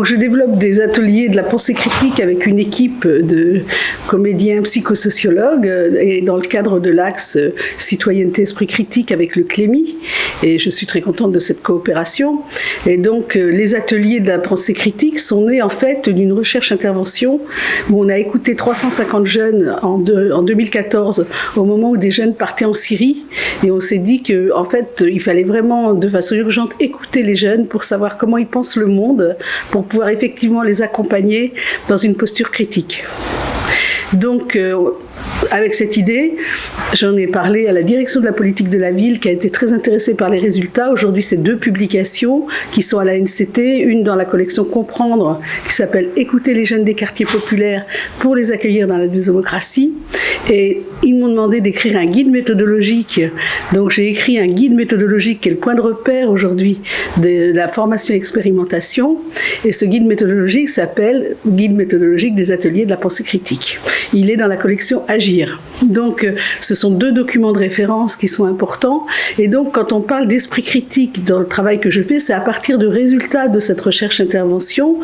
Donc je développe des ateliers de la pensée critique avec une équipe de comédiens psychosociologues et dans le cadre de l'axe citoyenneté esprit critique avec le CLEMI, et je suis très contente de cette coopération. Et donc les ateliers de la pensée critique sont nés en fait d'une recherche-intervention où on a écouté 350 jeunes en 2014 au moment où des jeunes partaient en Syrie, et on s'est dit que en fait il fallait vraiment de façon urgente écouter les jeunes pour savoir comment ils pensent le monde, pour pouvoir effectivement les accompagner dans une posture critique. Donc, avec cette idée, j'en ai parlé à la direction de la politique de la ville qui a été très intéressée par les résultats. Aujourd'hui, c'est 2 publications qui sont à la NCT, une dans la collection Comprendre qui s'appelle « Écouter les jeunes des quartiers populaires pour les accueillir dans la démocratie ». Et ils m'ont demandé d'écrire un guide méthodologique. Donc j'ai écrit un guide méthodologique qui est le point de repère aujourd'hui de la formation et expérimentation. Et ce guide méthodologique s'appelle « Guide méthodologique des ateliers de la pensée critique ». Il est dans la collection Agir. Donc ce sont 2 documents de référence qui sont importants. Et donc quand on parle d'esprit critique dans le travail que je fais, c'est à partir de résultats de cette recherche-intervention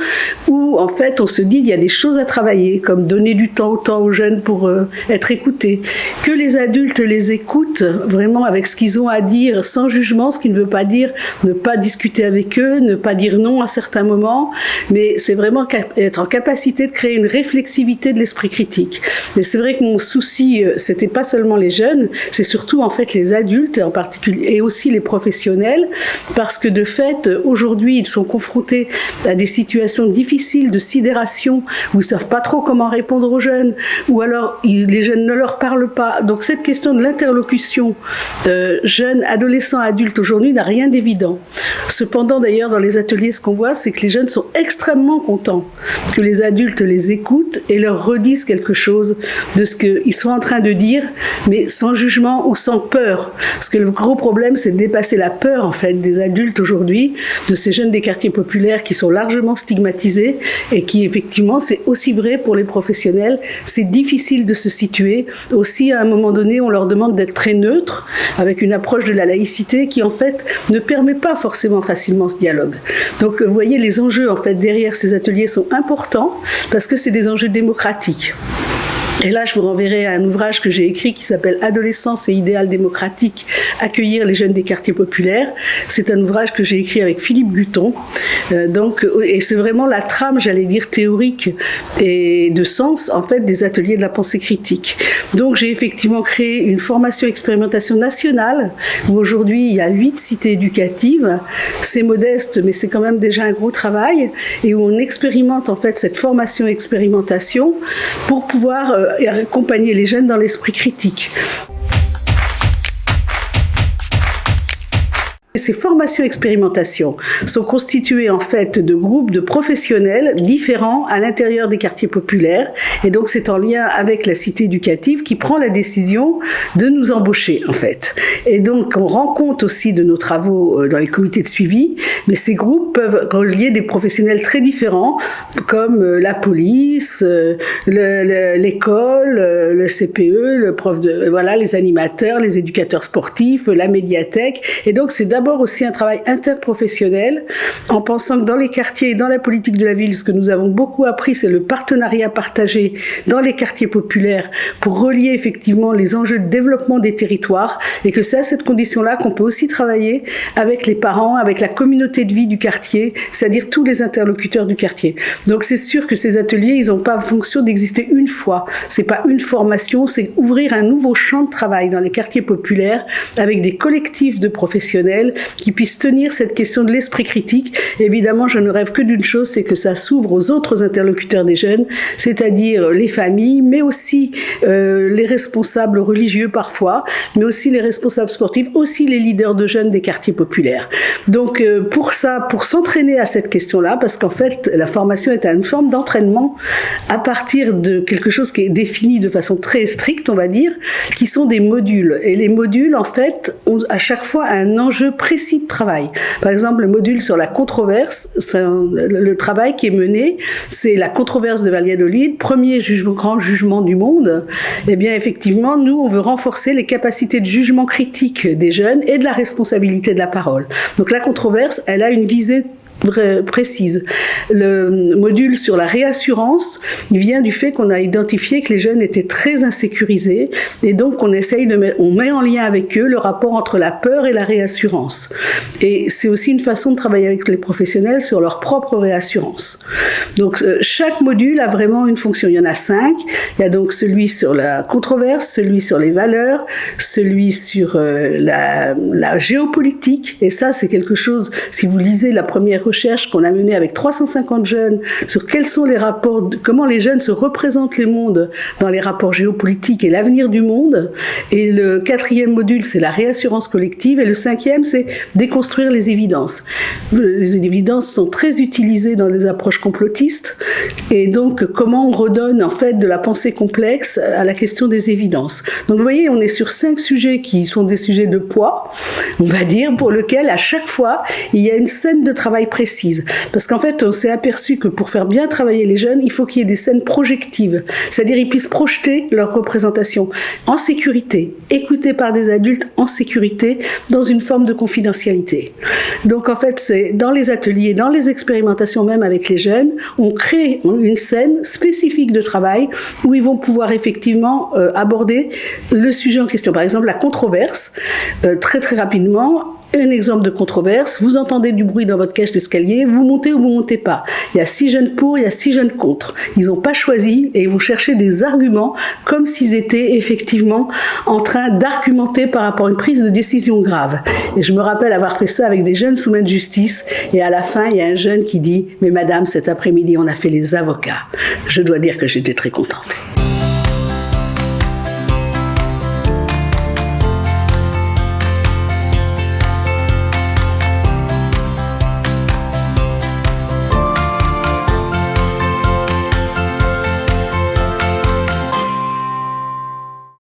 où en fait on se dit qu'il y a des choses à travailler, comme donner du temps aux jeunes pour être écoutés, que les adultes les écoutent vraiment avec ce qu'ils ont à dire sans jugement, ce qui ne veut pas dire ne pas discuter avec eux, ne pas dire non à certains moments, mais c'est vraiment être en capacité de créer une réflexivité de l'esprit critique. Mais c'est vrai que mon souci, c'était pas seulement les jeunes, c'est surtout en fait les adultes en particulier et aussi les professionnels, parce que de fait aujourd'hui ils sont confrontés à des situations difficiles de sidération où ils savent pas trop comment répondre aux jeunes, ou alors les jeunes ne leur parlent pas. Donc cette question de l'interlocution jeunes, adolescents, adultes aujourd'hui n'a rien d'évident. Cependant d'ailleurs dans les ateliers ce qu'on voit c'est que les jeunes sont extrêmement contents que les adultes les écoutent et leur redisent quelque chose de ce qu'ils sont en train de dire, mais sans jugement ou sans peur. Parce que le gros problème c'est de dépasser la peur en fait des adultes aujourd'hui, de ces jeunes des quartiers populaires qui sont largement stigmatisés et qui effectivement c'est aussi vrai pour les professionnels, c'est difficile de se situer. Aussi, à un moment donné, on leur demande d'être très neutres, avec une approche de la laïcité qui, en fait, ne permet pas forcément facilement ce dialogue. Donc, vous voyez, les enjeux, en fait, derrière ces ateliers sont importants, parce que c'est des enjeux démocratiques. Et là, je vous renverrai à un ouvrage que j'ai écrit qui s'appelle « Adolescence et idéal démocratique, accueillir les jeunes des quartiers populaires ». C'est un ouvrage que j'ai écrit avec Philippe Guton. Et c'est vraiment la trame, j'allais dire, théorique et de sens, en fait, des ateliers de la pensée critique. Donc, j'ai effectivement créé une formation expérimentation nationale où aujourd'hui, il y a 8 cités éducatives. C'est modeste, mais c'est quand même déjà un gros travail et où on expérimente, en fait, cette formation expérimentation pour pouvoir et accompagner les jeunes dans l'esprit critique. Ces formations expérimentations sont constituées en fait de groupes de professionnels différents à l'intérieur des quartiers populaires, et donc c'est en lien avec la cité éducative qui prend la décision de nous embaucher en fait. Et donc on rend compte aussi de nos travaux dans les comités de suivi, mais ces groupes peuvent relier des professionnels très différents comme la police, l'école, le CPE, le prof de voilà, les animateurs, les éducateurs sportifs, la médiathèque, et donc c'est d'abord aussi un travail interprofessionnel en pensant que dans les quartiers et dans la politique de la ville, ce que nous avons beaucoup appris, c'est le partenariat partagé dans les quartiers populaires pour relier effectivement les enjeux de développement des territoires, et que c'est à cette condition-là qu'on peut aussi travailler avec les parents, avec la communauté de vie du quartier, c'est-à-dire tous les interlocuteurs du quartier. Donc c'est sûr que ces ateliers, ils n'ont pas fonction d'exister une fois. C'est pas une formation, c'est ouvrir un nouveau champ de travail dans les quartiers populaires avec des collectifs de professionnels qui puissent tenir cette question de l'esprit critique. Évidemment, je ne rêve que d'une chose, c'est que ça s'ouvre aux autres interlocuteurs des jeunes, c'est-à-dire les familles, mais aussi les responsables religieux parfois, mais aussi les responsables sportifs, aussi les leaders de jeunes des quartiers populaires. Donc pour ça, pour s'entraîner à cette question-là, parce qu'en fait, la formation est une forme d'entraînement à partir de quelque chose qui est défini de façon très stricte, on va dire, qui sont des modules. Et les modules, en fait, ont à chaque fois un enjeu précis de travail. Par exemple, le module sur la controverse, le travail qui est mené, c'est la controverse de Valladolid, premier grand jugement du monde. Eh bien, effectivement, nous, on veut renforcer les capacités de jugement critique des jeunes et de la responsabilité de la parole. Donc la controverse, elle a une visée précise. Le module sur la réassurance, il vient du fait qu'on a identifié que les jeunes étaient très insécurisés et donc on met en lien avec eux le rapport entre la peur et la réassurance. Et c'est aussi une façon de travailler avec les professionnels sur leur propre réassurance. Donc chaque module a vraiment une fonction. Il y en a 5. Il y a donc celui sur la controverse, celui sur les valeurs, celui sur la géopolitique. Et ça, c'est quelque chose, si vous lisez la première recherche qu'on a menée avec 350 jeunes sur quels sont les rapports, comment les jeunes se représentent le monde dans les rapports géopolitiques et l'avenir du monde. Et le 4e module, c'est la réassurance collective. Et le 5e, c'est déconstruire les évidences. Les évidences sont très utilisées dans des approches complotistes. Et donc, comment on redonne en fait de la pensée complexe à la question des évidences. Donc, vous voyez, on est sur 5 sujets qui sont des sujets de poids, on va dire, pour lequel à chaque fois, il y a une scène de travail précise. Parce qu'en fait, on s'est aperçu que pour faire bien travailler les jeunes, il faut qu'il y ait des scènes projectives. C'est-à-dire qu'ils puissent projeter leur représentation en sécurité, écoutée par des adultes en sécurité, dans une forme de confidentialité. Donc en fait, c'est dans les ateliers, dans les expérimentations même avec les jeunes, on crée une scène spécifique de travail où ils vont pouvoir effectivement aborder le sujet en question. Par exemple, la controverse, très très rapidement. Un exemple de controverse, vous entendez du bruit dans votre cage d'escalier, vous montez ou vous montez pas. Il y a 6 jeunes pour, il y a 6 jeunes contre. Ils n'ont pas choisi et ils vont chercher des arguments comme s'ils étaient effectivement en train d'argumenter par rapport à une prise de décision grave. Et je me rappelle avoir fait ça avec des jeunes sous main de justice et à la fin, il y a un jeune qui dit « Mais madame, cet après-midi, on a fait les avocats ». Je dois dire que j'étais très contente.